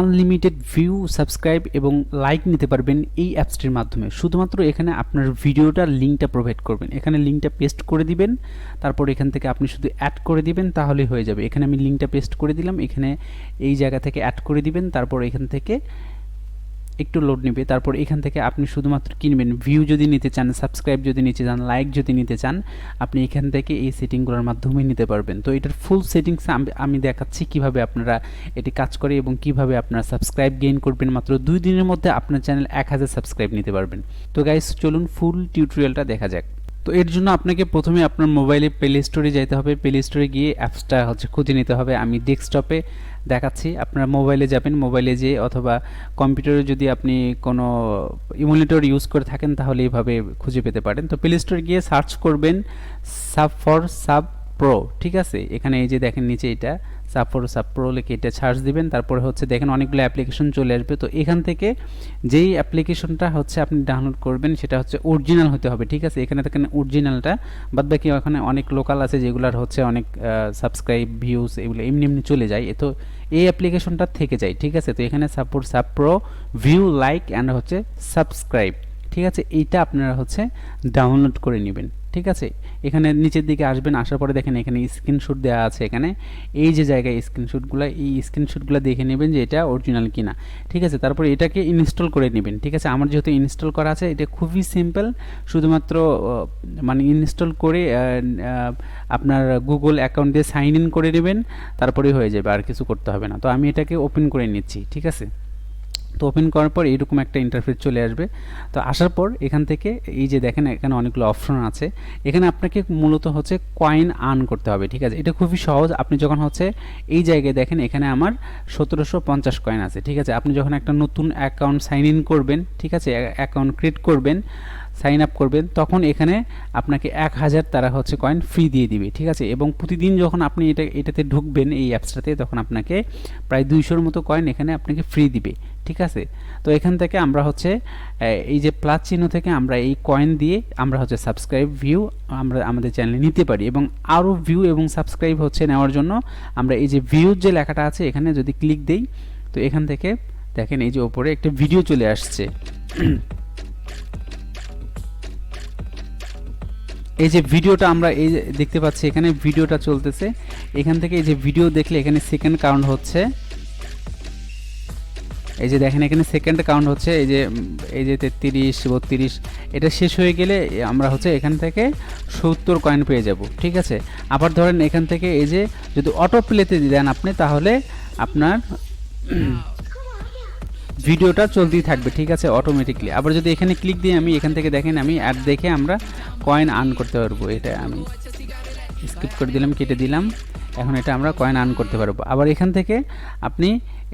Unlimited view, subscribe এবং like নিতে পারবেন এই অ্যাপসটির মাধ্যমে। শুধুমাত্র এখানে আপনার ভিডিওটার লিঙ্কটা প্রোভাইড করবেন, এখানে লিঙ্কটা পেস্ট করে দিবেন, তারপর এখান থেকে আপনি শুধু অ্যাড করে দিবেন, তাহলেই হয়ে যাবে। এখানে আমি লিঙ্কটা পেস্ট করে দিলাম, এখানে এই জায়গা থেকে অ্যাড করে দিবেন, তারপর এখান থেকে একটু লোড নেবে, তারপর এখান থেকে আপনি শুধুমাত্র কিনবেন। ভিউ যদি নিতে চান, সাবস্ক্রাইব যদি নিতে চান, লাইক যদি নিতে চান, আপনি এখান থেকে এই সেটিংগুলোর মাধ্যমে নিতে পারবেন। তো এটার ফুল সেটিংস আমি দেখাচ্ছি কিভাবে আপনারা এটি কাজ করে এবং কিভাবে আপনারা সাবস্ক্রাইব গেইন করবেন। মাত্র 2 দিনের মধ্যে আপনার চ্যানেল 1000 সাবস্ক্রাইব নিতে পারবেন। তো গাইস চলুন ফুল টিউটোরিয়ালটা দেখা যাক। তো এর জন্য আপনাকে প্রথমে আপনার মোবাইলে প্লে স্টোরে যেতে হবে, প্লে স্টোরে গিয়ে অ্যাপসটা খুঁজে নিতে হবে। আমি ডেস্কটপে দেখাচ্ছি, আপনারা মোবাইলে যাবেন, মোবাইলে যেয়ে অথবা কম্পিউটারে যদি আপনি কোনো ইমুলেটর ইউজ করে থাকেন তাহলে এইভাবে খুঁজে পেতে পারেন। তো প্লে স্টোরে গিয়ে সার্চ করবেন সাব প্রো, ঠিক আছে। এখানে এই যে দেখেন নিচে এটা সাব প্রো লিখে এটা সার্চ দিবেন, তারপরে দেখেন অনেকগুলো অ্যাপ্লিকেশন চলে আসবে। তো এখান থেকে যেই অ্যাপ্লিকেশনটা আপনি ডাউনলোড করবেন সেটা অরিজিনাল হতে হবে, ঠিক আছে। এখানে দেখেন অরিজিনালটা, বাদ বাকি ওখানে অনেক লোকাল আছে যেগুলোর অনেক সাবস্ক্রাইব ভিউজ এগুলো এমনি এমনি চলে যায়, তো এই অ্যাপ্লিকেশনটা থেকে যায়, ঠিক আছে। তো এখানে sub pro view like and subscribe, ঠিক আছে। এইটা আপনারা ডাউনলোড করে নেবেন, ঠিক আছে। এখানে নিচের দিকে আসবেন, আসার পরে দেখেন এখানে স্ক্রিনশট দেওয়া আছে। এখানে এই যে জায়গায় স্ক্রিনশটগুলো, এই স্ক্রিনশটগুলো দেখে নেবেন যে এটা অরিজিনাল কিনা, ঠিক আছে। তারপর এটাকে ইনস্টল করে নেবেন, ঠিক আছে। আমার যেহেতু ইনস্টল করা আছে, এটা খুবই সিম্পল, শুধুমাত্র ইনস্টল করে আপনার গুগল অ্যাকাউন্ট দিয়ে সাইন ইন করে নেবেন, তারপরেই হয়ে যাবে, আর কিছু করতে হবে না। তো আমি এটাকে ওপেন করে নিচ্ছি, ঠিক আছে। তো ওপেন করার পর এইরকম একটা ইন্টারফেস চলে আসবে। তো আসার পর এখান থেকে এই যে দেখেন এখানে অনেকগুলো অপশন আছে, এখানে আপনাকে মূলত কয়েন আর্ন করতে হবে, ঠিক আছে। এটা খুবই সহজ। আপনি যখন এই জায়গায় দেখেন এখানে আমার 1750 কয়েন আছে, ঠিক আছে। আপনি যখন একটা নতুন অ্যাকাউন্ট সাইন ইন করবেন, ঠিক আছে, অ্যাকাউন্ট ক্রিয়েট করবেন, সাইন আপ করবেন, তখন এখানে আপনাকে 1000 তারা কয়েন ফ্রি দিয়ে দিবে, ঠিক আছে। এবং প্রতিদিন যখন আপনি এটাতে ঢুকবেন এই অ্যাপসটাতে, তখন আপনাকে প্রায় 200-র মতো কয়েন এখানে আপনাকে ফ্রি দিবে, ঠিক আছে। তো এখান থেকে আমরা এই যে প্লাস চিহ্ন থেকে আমরা এই কয়েন দিয়ে আমরা সাবস্ক্রাইব ভিউ আমরা আমাদের চ্যানেলে নিতে পারি, এবং আরও ভিউ এবং সাবস্ক্রাইব নেওয়ার জন্য আমরা এই যে ভিউর যে লেখাটা আছে এখানে যদি ক্লিক দেই, তো এখান থেকে দেখেন এই যে ওপরে একটা ভিডিও চলে আসছে। এই যে ভিডিওটা আমরা এই যে দেখতে পাচ্ছি, এখানে ভিডিওটা চলতেছে। এখান থেকে এই যে ভিডিও দেখলে এখানে সেকেন্ড কাউন্ট হচ্ছে, এই যে দেখেন এখানে সেকেন্ড কাউন্ট হচ্ছে, এই যে 33 32, এটা শেষ হয়ে গেলে আমরা এখান থেকে 70 কয়েন পেয়ে যাব, ঠিক আছে। আবার ধরেন এখান থেকে এই যে যদি অটো প্লেতে দেন আপনি, তাহলে আপনার ভিডিওটা চলতেই থাকবে, ঠিক আছে, অটোমেটিকলি। আবার যদি এখানে ক্লিক দিই আমি, এখান থেকে দেখেন আমি অ্যাড দেখে আমরা কয়েন আর্ন করতে পারবো। এটা আমি স্কিপ করে দিলাম, কেটে দিলাম। এখন এটা আমরা কয়েন আর্ন করতে পারবো। আবার এখান থেকে আপনি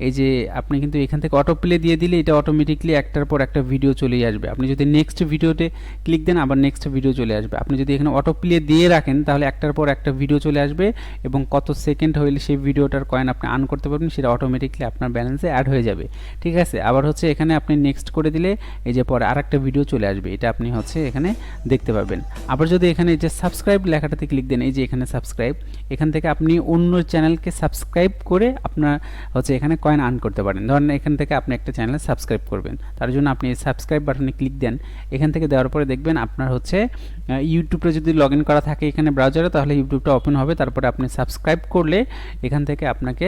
এই যে আপনি কিন্তু এখান থেকে অটো প্লে দিয়ে দিলে এটা অটোমেটিকলি একটার পর একটা ভিডিও চলেই আসবে। আপনি যদি নেক্সট ভিডিওতে ক্লিক দেন, আবার নেক্সট ভিডিও চলে আসবে। আপনি যদি এখানে অটো প্লে দিয়ে রাখেন, তাহলে একটার পর একটা ভিডিও চলে আসবে, এবং কত সেকেন্ড হইলে সেই ভিডিওটার কয়েন আপনি আর্ন করতে পারবেন, সেটা অটোমেটিকলি আপনার ব্যালেন্সে অ্যাড হয়ে যাবে, ঠিক আছে। আবার এখানে আপনি নেক্সট করে দিলে এই যে পরে আরেকটা ভিডিও চলে আসবে, এটা আপনি এখানে দেখতে পাবেন। আবার যদি এখানে এই যে সাবস্ক্রাইব লেখাটাতে ক্লিক দেন, এই যে এখানে সাবস্ক্রাইব, এখান থেকে আপনি অন্য চ্যানেলকে সাবস্ক্রাইব করে আপনার এখানে কয়েন আর্ন করতে পারেন। ধরেন এখান থেকে আপনি একটা চ্যানেল সাবস্ক্রাইব করবেন, তার জন্য আপনি সাবস্ক্রাইব বাটনে ক্লিক দেন। এখান থেকে দেওয়ার পরে দেখবেন আপনার ইউটিউবে যদি লগ ইন করা থাকে এখানে ব্রাউজারে, তাহলে ইউটিউবটা ওপেন হবে। তারপরে আপনি সাবস্ক্রাইব করলে এখান থেকে আপনাকে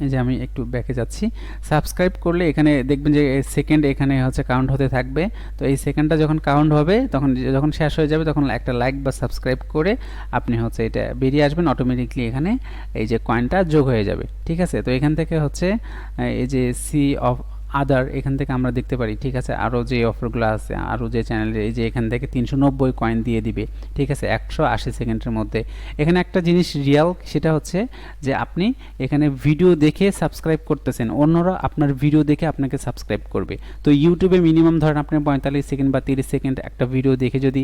এই যে আমি একটু ব্যাকে যাচ্ছি, সাবস্ক্রাইব করলে এখানে দেখবেন যে সেকেন্ড এখানে কাউন্ট হতে থাকবে। তো এই সেকেন্ডটা যখন কাউন্ট হবে, তখন যখন শেষ হয়ে যাবে, তখন একটা লাইক বা সাবস্ক্রাইব করে আপনি এটা বেরিয়ে আসবেন, অটোমেটিকলি এখানে এই যে কয়েনটা যোগ হয়ে যাবে, ঠিক আছে। তো এখান থেকে এই যে সি অফ আদার, এখান থেকে আমরা দেখতে পারি, ঠিক আছে, আরও যে অফারগুলো আছে, আরও যে চ্যানেলে এই যে এখান থেকে 390 কয়েন দিয়ে দিবে, ঠিক আছে, 180 সেকেন্ডের মধ্যে। এখানে একটা জিনিস রিয়াল, সেটা যে আপনি এখানে ভিডিও দেখে সাবস্ক্রাইব করতেছেন, অন্যরা আপনার ভিডিও দেখে আপনাকে সাবস্ক্রাইব করবে। তো ইউটিউবে মিনিমাম ধরেন আপনি 45 সেকেন্ড বা 30 সেকেন্ড একটা ভিডিও দেখে যদি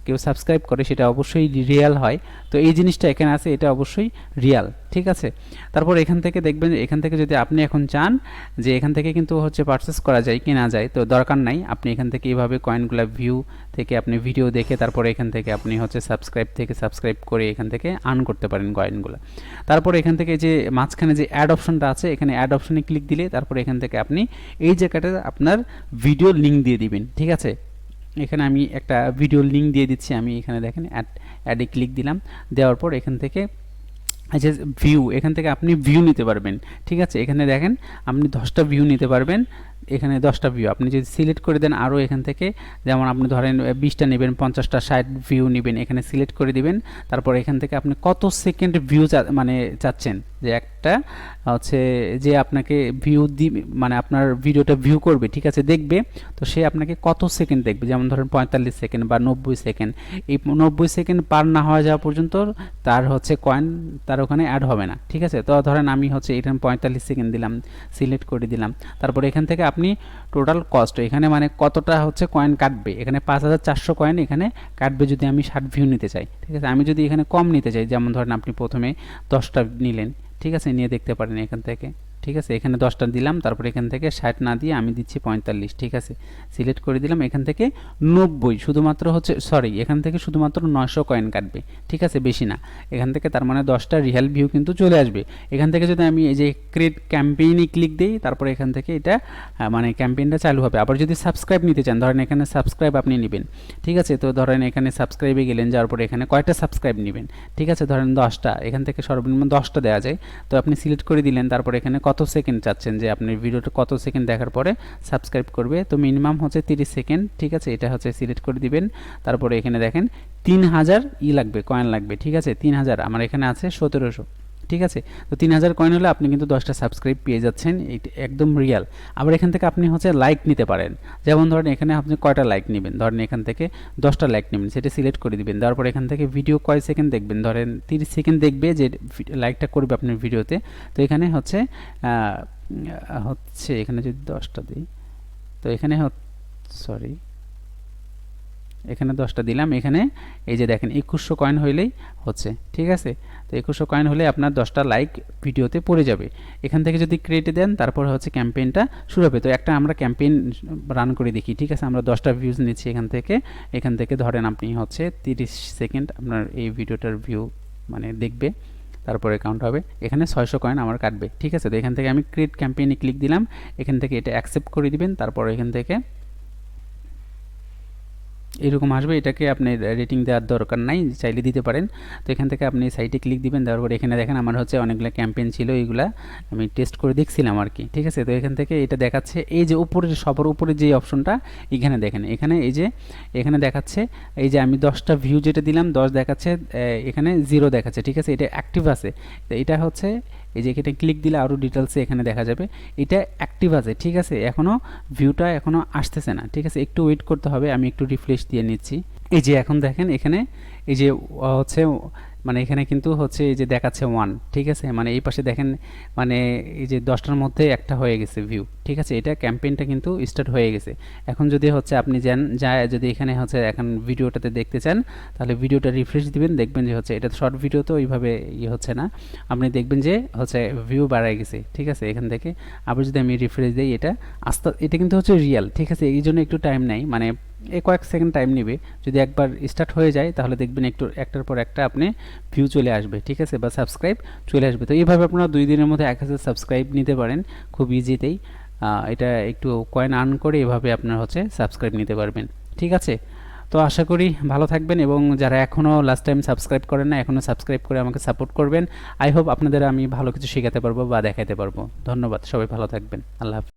কেউ সাবস্ক্রাইব করে, সেটা অবশ্যই রিয়াল হয়। তো এই জিনিসটা এখানে আছে, এটা অবশ্যই রিয়াল, ঠিক আছে। তারপর এখান থেকে দেখবেন যে এখান থেকে যদি আপনি এখন চান যে এখান থেকে কিন্তু হচ্ছে পারচেস করা যায়, কেনা যায়, তো দরকার নাই। আপনি এখান থেকে এইভাবে কয়েনগুলো ভিউ থেকে আপনি ভিডিও দেখে তারপরে এখান থেকে আপনি হচ্ছে সাবস্ক্রাইব করে এখান থেকে আর্ন করতে পারেন কয়েনগুলো। তারপরে এখান থেকে যে মাঝখানে যে অ্যাড অপশনটা আছে, এখানে অ্যাড অপশনে ক্লিক দিলে তারপরে এখান থেকে আপনি এই জায়গাটাতে আপনার ভিডিও লিঙ্ক দিয়ে দিবেন, ঠিক আছে। এখানে আমি একটা ভিডিও লিঙ্ক দিয়ে দিচ্ছি, আমি এখানে দেখেন অ্যাডে ক্লিক দিলাম, দেওয়ার পর এখান থেকে যে ভিউ, এখান থেকে আপনি ভিউ নিতে পারবেন, ঠিক আছে। এখানে দেখেন আপনি 10টা ভিউ নিতে পারবেন, এখানে 10টা ভিউ আপনি যদি সিলেক্ট করে দেন, আরও এখান থেকে যেমন আপনি ধরেন 20টা নেবেন, 50টা 60 ভিউ নেবেন, এখানে সিলেক্ট করে দিবেন। তারপর এখান থেকে আপনি কত সেকেন্ড ভিউ মানে চাচ্ছেন, যে একটা হচ্ছে যে আপনাকে ভিউ মানে আপনার ভিডিওটা ভিউ করবে, ঠিক আছে, দেখবে, তো সে আপনাকে কত সেকেন্ড দেখবে, যেমন ধরেন 45 সেকেন্ড বা 90 সেকেন্ড। এই 90 সেকেন্ড পার না হয়ে যাওয়া পর্যন্ত তার হচ্ছে কয়েন তার ওখানে অ্যাড হবে না, ঠিক আছে। তো ধরেন আমি হচ্ছে এখানে 45 সেকেন্ড দিলাম, সিলেক্ট করে দিলাম। তারপর এখান থেকে আপনি টোটাল কস্ট, এখানে মানে কতটা হচ্ছে কয়েন কাটবে, এখানে 5400 কয়েন এখানে কাটবে যদি আমি 60 ভিউ নিতে চাই, ঠিক আছে। আমি যদি এখানে কম নিতে চাই, যেমন ধরেন আপনি প্রথমে 10টা নিলেন, ঠিক আছে, নিয়ে দেখতে পারেন এখান থেকে, ঠিক আছে। এখানে 10টা দিলাম, তারপর এখান থেকে 60 না দিয়ে আমি দিচ্ছি 45, ঠিক আছে, সিলেক্ট করে দিলাম। এখান থেকে 90 শুধুমাত্র হচ্ছে এখান থেকে শুধুমাত্র 900 কয়েন কাটবে, ঠিক আছে, বেশি না। এখান থেকে তার মানে 10টা রিয়েল ভিউ কিন্তু চলে আসবে। এখান থেকে যদি আমি এই যে ক্রিয়েট ক্যাম্পেইনে ক্লিক দিই, তারপর এখান থেকে এটা মানে ক্যাম্পেইনটা চালু হবে। আবার যদি সাবস্ক্রাইব নিতে চান, ধরেন এখানে সাবস্ক্রাইব আপনি নেবেন, ঠিক আছে। তো ধরেন এখানে সাবস্ক্রাইবে গেলেন, যাওয়ার পরে এখানে কয়টা সাবস্ক্রাইব নেবেন, ঠিক আছে, ধরেন 10টা, এখান থেকে সর্বনিম্ন 10টা দেওয়া যায়। তো আপনি সিলেক্ট করে দিলেন, তারপর এখানে কত সেকেন্ড চাচ্ছেন যে আপনার ভিডিওটা কত সেকেন্ড দেখার পরে সাবস্ক্রাইব করবে, তো মিনিমাম হচ্ছে 30 সেকেন্ড, ঠিক আছে, এটা হচ্ছে সিলেক্ট করে দিবেন। তারপরে এখানে দেখেন 3000 লাগবে, কয়েন লাগবে, ঠিক আছে, 3000, আমার এখানে আছে 1700, ঠিক আছে। তো 3000 কয়েন হলে আপনি কিন্তু 10টা সাবস্ক্রাইব পেয়ে যাচ্ছেন, এটা একদম রিয়েল। আবার এখান থেকে আপনি হচ্ছে লাইক নিতে পারেন, যেমন ধরেন এখানে আপনি কয়টা লাইক নেবেন, ধরেন এখান থেকে 10টা লাইক নেবেন, সেটা সিলেক্ট করে দিবেন। তারপর এখান থেকে ভিডিও কয় সেকেন্ড দেখবেন, ধরেন 30 সেকেন্ড দেখবে যে লাইকটা করবে আপনার ভিডিওতে। তো এখানে হচ্ছে এখানে যদি 10টা দিই, তো এখানে এখানে 10টা দিলাম, এখানে এই যে দেখেন 2100 কয়েন হইলেই হচ্ছে, ঠিক আছে। তো 2100 কয়েন হলে আপনার 10টা লাইক ভিডিওতে পড়ে যাবে। এখান থেকে যদি ক্রিয়েটে দেন, তারপর হচ্ছে ক্যাম্পেইনটা শুরু হবে। তো একটা আমরা ক্যাম্পেইন রান করে দেখি, ঠিক আছে। আমরা 10টা ভিউজ নিচ্ছি এখান থেকে ধরেন আপনি হচ্ছে 30 সেকেন্ড আপনার এই ভিডিওটার ভিউ মানে দেখবে, তারপরে কাউন্ট হবে, এখানে 600 কয়েন আমার কাটবে, ঠিক আছে। তো এখান থেকে আমি ক্রিয়েট ক্যাম্পেইনে ক্লিক দিলাম, এখান থেকে এটা অ্যাকসেপ্ট করে দিবেন। তারপর এখান থেকে এরকম আসবে, এটাকে আপনি রেটিং দেওয়ার দরকার নাই, চাইলে দিতে পারেন। তো এখান থেকে আপনি সাইটে ক্লিক দিবেন, দেওয়ার পর এখানে দেখেন আমার হচ্ছে অনেকগুলো ক্যাম্পেইন ছিল, এইগুলা আমি টেস্ট করে দেখছিলাম আর কি, ঠিক আছে। তো এখান থেকে এটা দেখাচ্ছে এই যে উপরে সবার উপরে যে অপশনটা, এখানে দেখেন, এখানে দেখাচ্ছে এই যে আমি 10টা ভিউ যেটা দিলাম 10 দেখাচ্ছে, এখানে 0 দেখাচ্ছে, ঠিক আছে, এটা অ্যাক্টিভ আছে। তো এটা হচ্ছে এই যে এখানে ক্লিক দিলে আরও ডিটেলসে এখানে দেখা যাবে, এটা অ্যাক্টিভ আছে, ঠিক আছে, এখনও ভিউটা এখনও আসতেছে না, ঠিক আছে, একটু ওয়েট করতে হবে। আমি একটু রিফ্রেশ দিয়ে নিচ্ছি। এই যে এখন দেখেন এখানে এই যে হচ্ছে মানে এখানে কিন্তু হচ্ছে এই যে দেখাচ্ছে 1, ঠিক আছে, মানে এই পাশে দেখেন মানে এই যে 10টার মধ্যে একটা হয়ে গেছে ভিউ, ঠিক আছে, এটা ক্যাম্পেইনটা কিন্তু স্টার্ট হয়ে গেছে। এখন যদি হচ্ছে আপনি যদি এখানে হচ্ছে এখন ভিডিওটাতে দেখতে চান, তাহলে ভিডিওটা রিফ্রেশ দিবেন, দেখবেন যে হচ্ছে এটা শর্ট ভিডিও তো ওইভাবে হচ্ছে না, আপনি দেখবেন যে হচ্ছে ভিউ বাড়ায় গেছে, ঠিক আছে। এখান থেকে আবার যদি আমি রিফ্রেশ দিই, এটা কিন্তু হচ্ছে রিয়েল, ঠিক আছে, এই জন্য একটু টাইম নেয়, মানে কয়েক সেকেন্ড টাইম নেবে। যদি একবার স্টার্ট হয়ে যায় তাহলে দেখবেন একটার পর একটা আপনি ভিউ চলে আসবে, ঠিক আছে, বা সাবস্ক্রাইব চলে আসবে। তো এইভাবে আপনারা 2 দিনের মধ্যে 1000 সাবস্ক্রাইব নিতে পারেন খুব ইজিতেই। এটা একটু কয়েন আর্ন করে এভাবে আপনার হচ্ছে সাবস্ক্রাইব নিতে পারবেন, ঠিক আছে। তো আশা করি ভালো থাকবেন, এবং যারা এখনও লাস্ট টাইম সাবস্ক্রাইব করেন না, এখনও সাবস্ক্রাইব করে আমাকে সাপোর্ট করবেন। আই হোপ আপনাদের আমি ভালো কিছু শেখাতে পারবো বা দেখাতে পারবো। ধন্যবাদ, সবাই ভালো থাকবেন, আল্লাহ হাফেজ।